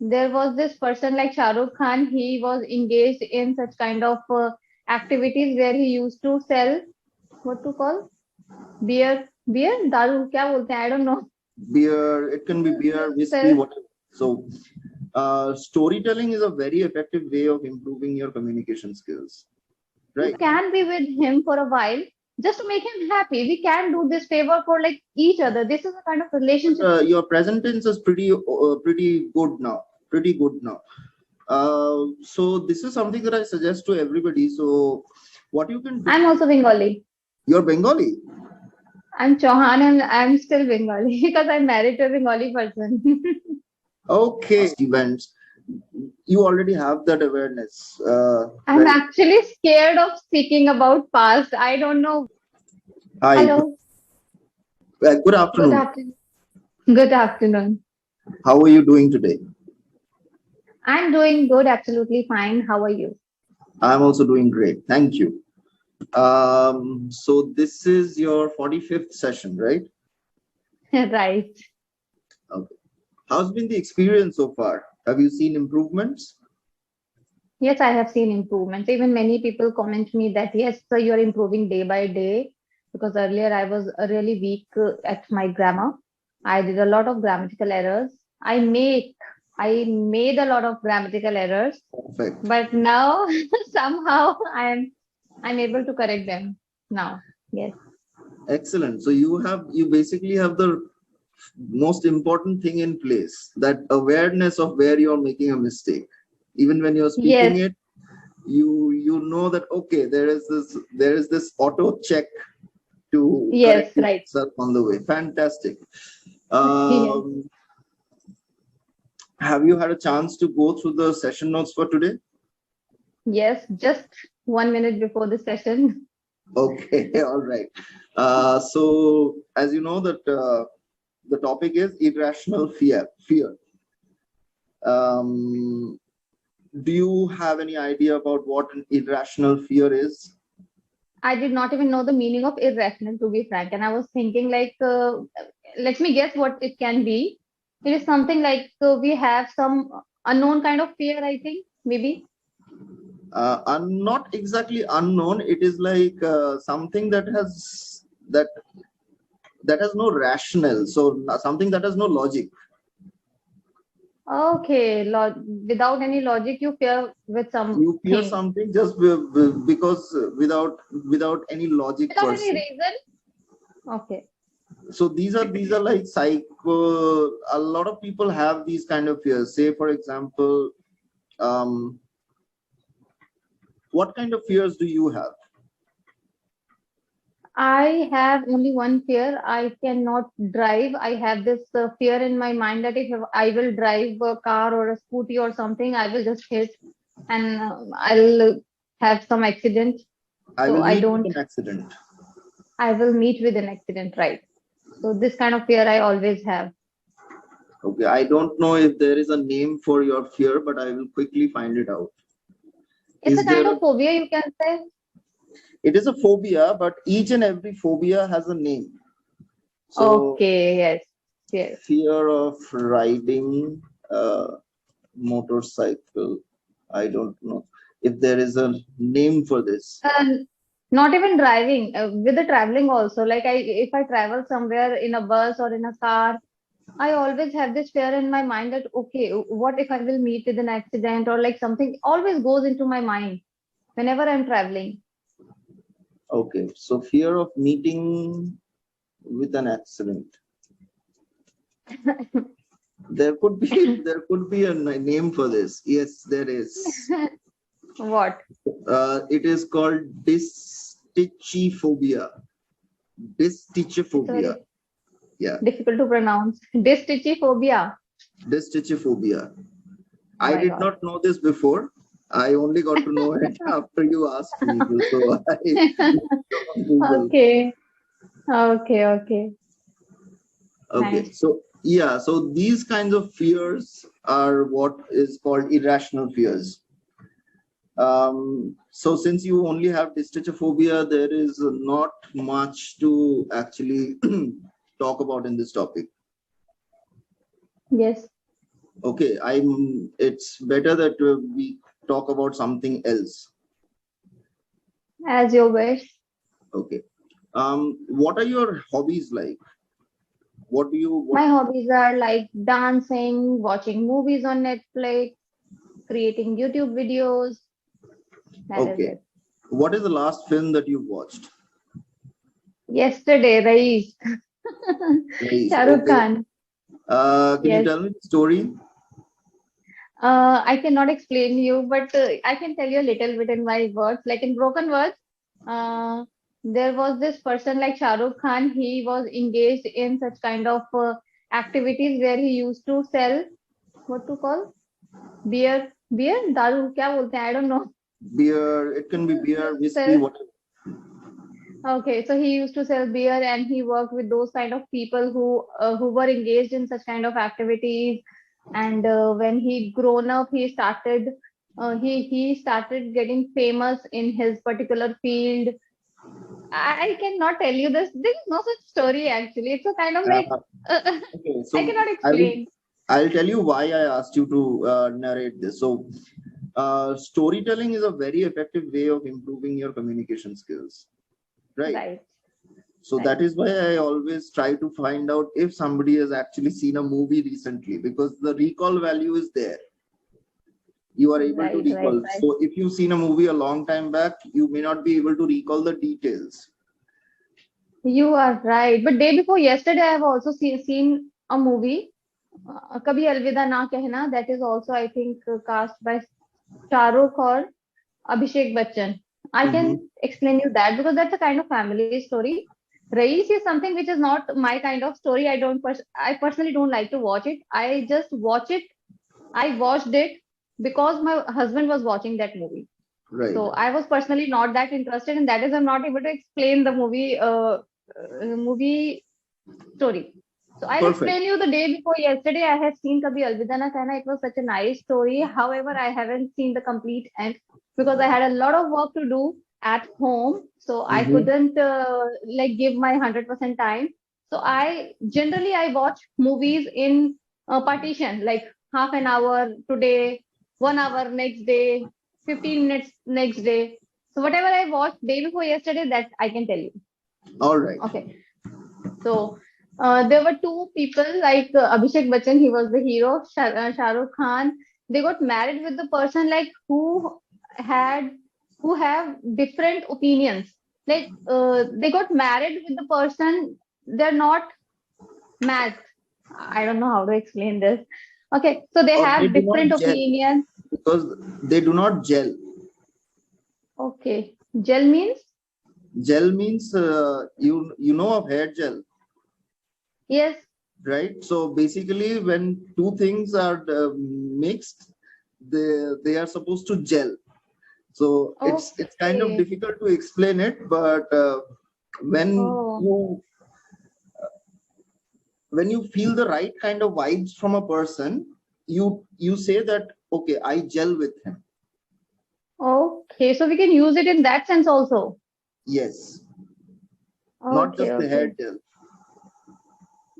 there was this person like Shah Rukh Khan. He was engaged in such kind of activities where he used to sell what to call beer, daru. क्या बोलते हैं? I don't know. Beer, it can be beer, whiskey, Sell. whatever. So, storytelling is a very effective way of improving your communication skills, You right? can be with him for a while just to make him happy. We can do this favor for like each other. This is a kind of relationship. Your present tense is pretty good now. Pretty good now. So this is something that I suggest to everybody. So, what you can do? I'm also Bengali. You're Bengali. I'm Chauhan and I'm still Bengali because I'm married to a Bengali person. Okay, events. You already have that awareness. I'm Right? actually scared of speaking about past. I don't know. Hi. Hello. Good Good afternoon. afternoon. Good afternoon. How are you doing today? I'm doing good, absolutely fine. How are you? I'm also doing great. Thank you. So this is your 45th session, right? Right. Okay. How's been the experience so far? Have you seen improvements? Yes, I have seen improvements. Even many people comment me that yes, sir, you're improving day by day. Because earlier I was really weak at my grammar. I did a lot of grammatical errors. I made a lot of grammatical errors, Perfect. but now somehow I'm able to correct them now. Yes. Excellent. So you basically have the most important thing in place, that awareness of where you're making a mistake. Even when you're speaking Yes. it, you know that okay, there is this auto check to Yes. correct Right. yourself on the way. Fantastic. Yes. Have you had a chance to go through the session notes for today? Yes. Just 1 minute before the session. Okay, all right. So as you know that the topic is irrational fear. Um, do you have any idea about what an irrational fear is? I did not even know the meaning of irrational, to be frank. And I was thinking, like, let me guess what it can be. It is something like we have some unknown kind of fear, I think, maybe. Not exactly unknown. It is like something that has no rationale. So something that has no logic. Okay, without any logic, you fear with You fear something. something just because without any logic Without per any se. reason? Okay. So these are like psycho. A lot of people have these kind of fears. Say for example, um, what kind of fears do you have? I have only one fear. I cannot drive. I have this fear in my mind that if I will drive a car or a scooty or something, I will just hit and I'll have some accident. I So will I meet with don't, an accident. I will meet with an accident, right? So this kind of fear I always have. Okay, I don't know if there is a name for your fear, but I will quickly find it out. It's a Is there kind a, of phobia, you can say. it is a phobia, but each and every phobia has a name. So Okay, yes, yes. fear of riding a motorcycle. I don't know if there is a name for this. Not even driving, with the traveling also. Like if I travel somewhere in a bus or in a car, I always have this fear in my mind that okay, what if I will meet with an accident or like something always goes into my mind whenever I'm traveling. Okay, so fear of meeting with an accident. There could be a name for this. Yes, there is. What? It is called dystichophobia. It's Dystichophobia. very Yeah, difficult to pronounce. Dystichophobia. dystichophobia. Oh I my did God. not know this before. I only got to know it after you asked me to. So I looked on Google. Okay. Okay. Okay. Okay, Nice. so yeah, so these kinds of fears are what is called irrational fears. So since you only have dystichophobia, there is not much to actually talk about in this topic. Yes. Okay, it's better that we talk about something else. As you wish. Okay. What are your hobbies like? What do you what My hobbies are like dancing, watching movies on Netflix, creating YouTube videos. That is Okay. it. What is the last film that you watched? Yesterday, Rais. Nice. Shah Rukh Okay. Khan. Can you Yes. tell me the story? I cannot explain you, but I can tell you a little bit in my words, like in broken words. Uh, there was this person like Shah Rukh Khan. He was engaged in such kind of activities where he used to sell what to call beer, दारू क्या बोलते हैं? I don't know. Beer, it can be beer, whiskey, Sell. whatever. Okay, so he used to sell beer, and he worked with those kind of people who were engaged in such kind of activities. And when he grown up, he started getting famous in his particular field. I cannot tell you this. There is no such story actually. It's a kind of like Uh, okay, I so cannot I will explain. I'll tell you why I asked you to narrate this. So, storytelling is a very effective way of improving your communication skills, right? Right, So right, that is why I always try to find out if somebody has actually seen a movie recently, because the recall value is there. You are able to right, recall. right. So if you've seen a movie a long time back, you may not be able to recall the details. You are right. But day before yesterday, I have also seen a movie. Kabhi Alvida Na Kehna. That is also, I think, cast by Shah Rukh or Abhishek Bachchan. I Mm-hmm. can explain you that because that's a kind of family story. Race is something which is not my kind of story. I personally don't like to watch it. I just watch it. I watched it because my husband was watching that movie. Right. So I was personally not that interested, and that is I'm not able to explain the movie story. So I'll Perfect. explain you the day before yesterday. I had seen Kabhi Alvida Na Kehna. It was such a nice story. However, I haven't seen the complete end because I had a lot of work to do at home. So I Mm-hmm. couldn't like give my 100% time. So I watch movies in partition, like half an hour today, 1 hour next day, 15 minutes next day. So whatever I watched day before yesterday, that I can tell you. All right. Okay. So there were two people like Abhishek Bachchan, he was the hero, Shah Rukh Khan. They got married with the person like had who have different opinions. Like they got married with the person, they're not matched. I don't know how to explain this. Okay, so they Or they have do not different gel, opinions. because they do not gel. Okay, gel means Gel means you know of hair gel, yes. right? So basically, when two things are mixed, they are supposed to gel. So it's kind of Okay. difficult to explain it, but when Oh. you when you feel the right kind of vibes from a person, you say that, okay, I gel with him. Okay, so we can use it in that sense also. Yes, not Okay, just the hair okay. gel.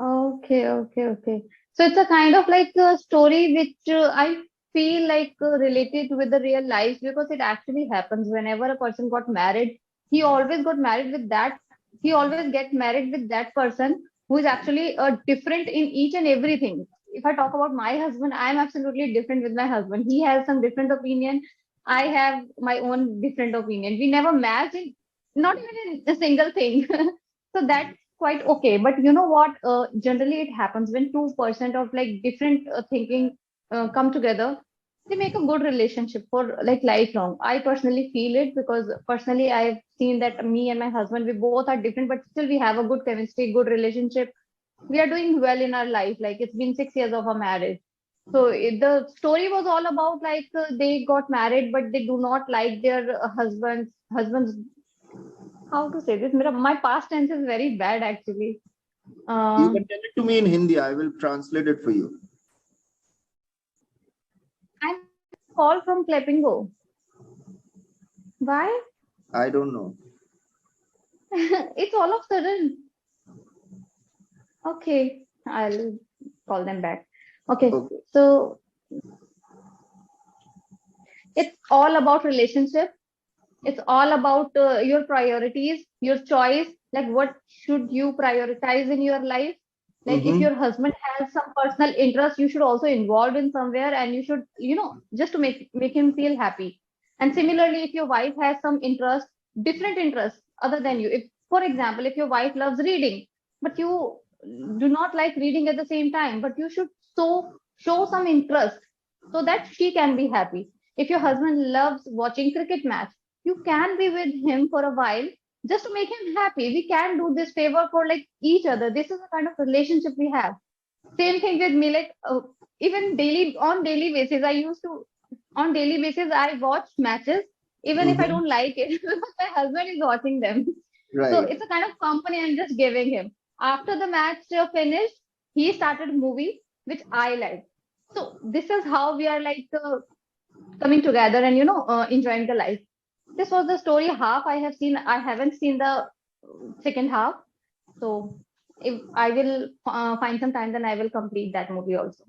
Okay. So it's a kind of like a story which I feel like related with the real life because it actually happens whenever a person got married. He always got married with that. He always get married with that person who is actually different in each and everything. If I talk about my husband, I am absolutely different with my husband. He has some different opinion. I have my own different opinion. We never match in not even in a single thing. So that quite okay. But you know what? Generally, it happens when 2% of like different thinking come together. They make a good relationship for like lifelong. I personally feel it because personally I've seen that me and my husband we both are different, but still we have a good chemistry, good relationship. We are doing well in our life. Like it's been 6 years of our marriage. So the story was all about like they got married, but they do not like their husbands. How to say this? My past tense is very bad actually. You Uh, can tell it to me in Hindi. I will translate it for you. I'm getting a call from clapingo. Why? I don't know. It's all of sudden. Okay, I'll call them back. Okay, Okay. so it's all about relationship. It's all about your priorities, your choice, like what should you prioritize in your life. Like if Mm-hmm. your husband has some personal interest, you should also involve in somewhere, and you should, just to make him feel happy. And similarly, if your wife has some interest, different interests other than you, if, for example, if your wife loves reading, but you do not like reading at the same time, but you should show some interest so that she can be happy. If your husband loves watching cricket match, you can be with him for a while just to make him happy. We can do this favor for like each other. This is the kind of relationship we have. Same thing with me, like even daily basis, on daily basis, I watch matches, even if I Mm-hmm. don't like it, because my husband is watching them. So Right. it's a kind of company I'm just giving him. After the match finished, he started a movie which I like. So this is how we are like coming together and enjoying the life. This was the story half I have seen. I haven't seen the second half. So if I will find some time, then I will complete that movie also.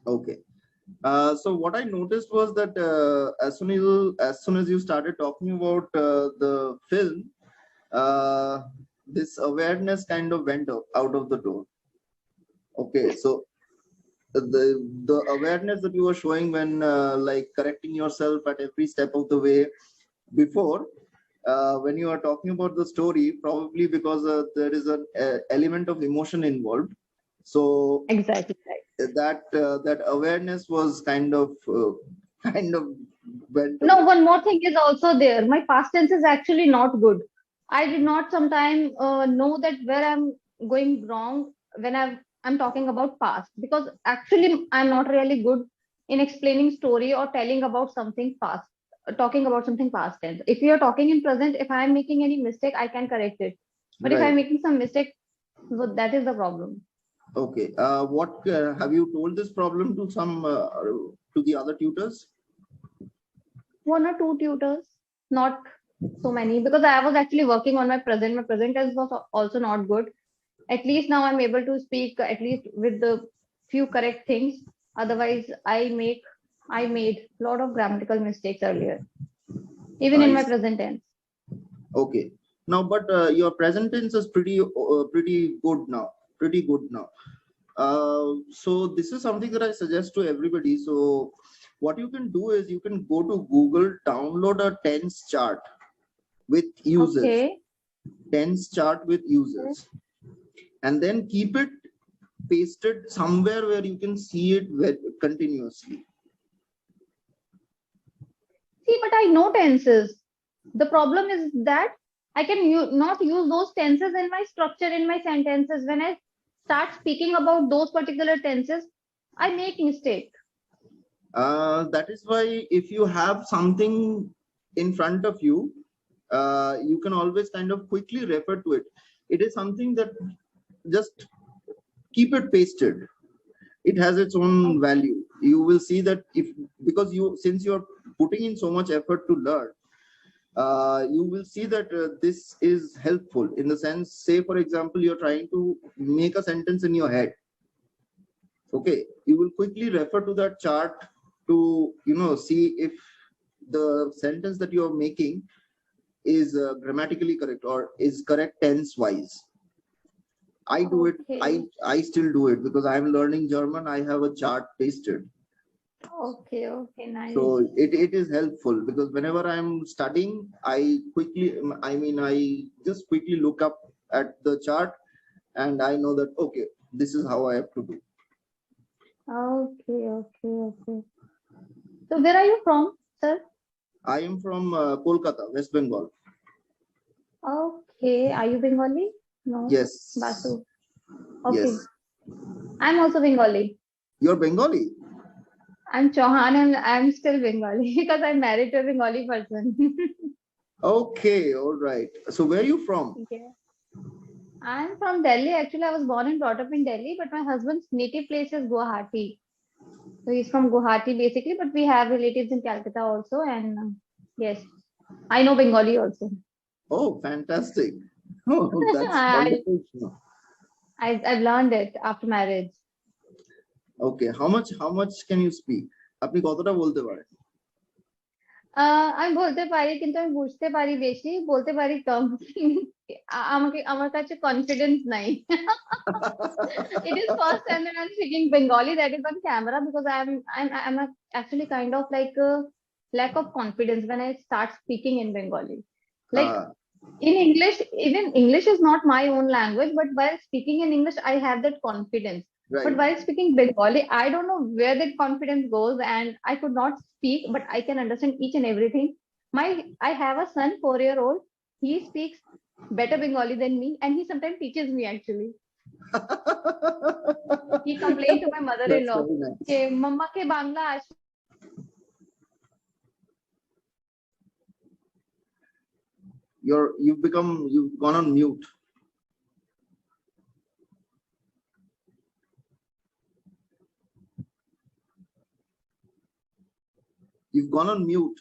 Okay. So what I noticed was that as soon as you started talking about the film, uh, this awareness kind of went out of the door. Okay, so the awareness that you were showing when like correcting yourself at every step of the way before, when you are talking about the story, probably because there is an element of emotion involved. So Exactly. Right. that awareness was kind of kind of went No, away. one more thing is also there. My past tense is actually not good. I did not sometime know that where I'm going wrong when I'm talking about past, because actually I'm not really good in explaining story or telling about something past, talking about something past tense. If you are talking in present, if I'm making any mistake, I can correct it. But if Right. I'm making some mistake, so that is the problem. Okay. What have you told this problem to some to the other tutors? One or two tutors, not so many, because I was actually working on my present. My present tense was also not good. At least now I'm able to speak at least with the few correct things. Otherwise, I made a lot of grammatical mistakes earlier, even in I my see. present tense. Okay. Now, but your present tense is pretty good now. Pretty good now. So this is something that I suggest to everybody. So what you can do is you can go to Google, download a tense chart with users, Okay. tense chart with users, and then keep it pasted somewhere where you can see it continuously. See, but I know tenses. The problem is that I can not use those tenses in my structure in my sentences. When I start speaking about those particular tenses, I make mistake. That is why if you have something in front of you, you can always kind of quickly refer to it. It is something that just keep it pasted. It has its own value. You will see that if because you since you're putting in so much effort to learn, you will see that this is helpful in the sense, say for example, you're trying to make a sentence in your head. Okay, you will quickly refer to that chart to see if the sentence that you are making is grammatically correct or is correct tense wise. I do it. Okay. I still do it because I'm learning German. I have a chart pasted. Okay. Okay. So Nice. it is helpful because whenever I'm studying, I just quickly look up at the chart and I know that okay, this is how I have to do. Okay. Okay. Okay. So where are you from, sir? I am from Kolkata, West Bengal. Okay. Are you Bengali? No. Yes. Basu. Yes. Okay. I'm also Bengali. You're Bengali? I'm Chauhan and I'm still Bengali because I'm married to a Bengali person. Okay, all right. So where are you from? Yeah. I'm from Delhi. Actually, I was born and brought up in Delhi, but my husband's native place is Guwahati. So he's from Guwahati basically, but we have relatives in Calcutta also. And yes, I know Bengali also. Oh, fantastic. Oh, that's I, wonderful to know. I've learned it after marriage. Okay, how much can you speak? আপনি কতটা বলতে পারেন? আমি বলতে পারি, কিন্তু আমি বুঝতে পারি বেশি, বলতে পারি কম। আমার কাছে কনফিডেন্স নাই। It is first time that I'm speaking Bengali, that is on camera, because I'm actually kind of like a lack of confidence when I start speaking in Bengali. Like in English, even English is not my own language, but while speaking in English, I have that confidence. Right. But while speaking Bengali, I don't know where that confidence goes, and I could not speak, but I can understand each and everything. I have a son, 4-year-old. He speaks better Bengali than me, and he sometimes teaches me actually. He complained to my That's mother-in-law, very nice. "Ke Mama ke Bangla আসে." You've gone on mute. You've gone on mute.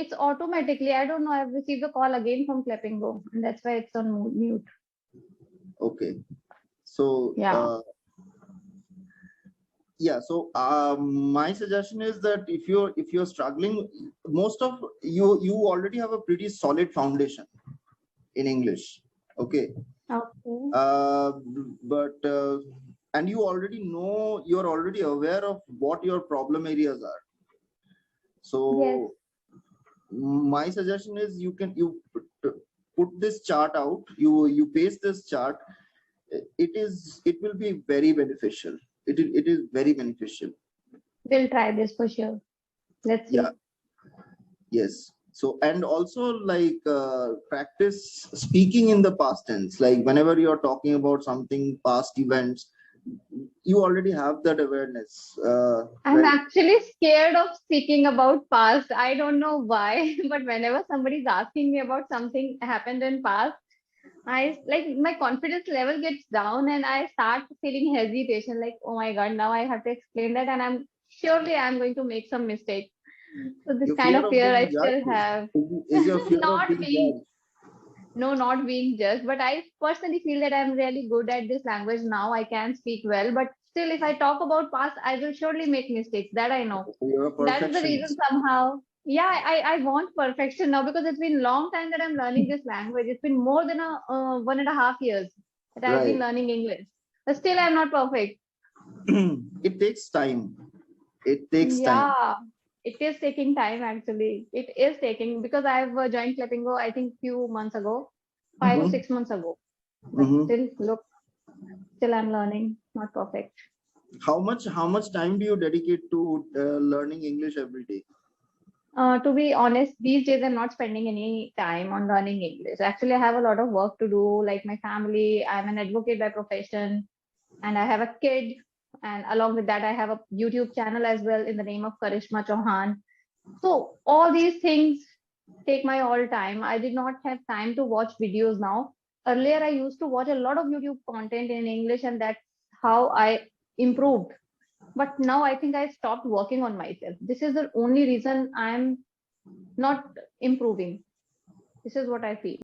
It's automatically. I don't know. I've received a call again from clapingo, and that's why it's on mute. Okay. So Yeah. Yeah, so my suggestion is that if you're struggling, most of you already have a pretty solid foundation in English. Okay. Okay. But and you already know, you're already aware of what your problem areas are. So Yes. my suggestion is you put this chart out, you paste this chart. It will be very beneficial. It is very beneficial. We'll try this for sure. Let's see. Yeah. Yes. So, and also like practice speaking in the past tense. Like whenever you're talking about something, past events, you already have that awareness. I'm Right? actually scared of speaking about past. I don't know why, but whenever somebody's asking me about something happened in past, I like my confidence level gets down and I start feeling hesitation. Like, oh my God, now I have to explain that, and I'm going to make some mistake. So this Your kind fear of of fear being I still judged have. is your fear of Not being being, judged. no, not being judged, but I personally feel that I'm really good at this language now. I can speak well, but still, if I talk about past, I will surely make mistakes. That I know. You're a That's the reason perfectionist. somehow. Yeah, I want perfection now, because it's been a long time that I'm learning this language. It's been more than 1.5 years that I've been Right. learning English. But still, I'm not perfect. It takes time. It takes time. Yeah, it is taking time actually. It is taking, because I've joined Clapingo, I think few months ago, 5 or 6 months ago. But still, look, still I'm learning. Not perfect. How much time do you dedicate to learning English every day? To be honest, these days I'm not spending any time on learning English. Actually, I have a lot of work to do, like my family. I'm an advocate by profession, and I have a kid. And along with that, I have a YouTube channel as well in the name of Karishmachauhan. So all these things take my all time. I did not have time to watch videos now. Earlier, I used to watch a lot of YouTube content in English, and that's how I improved. But now I think I stopped working on myself. This is the only reason I'm not improving. This is what I feel.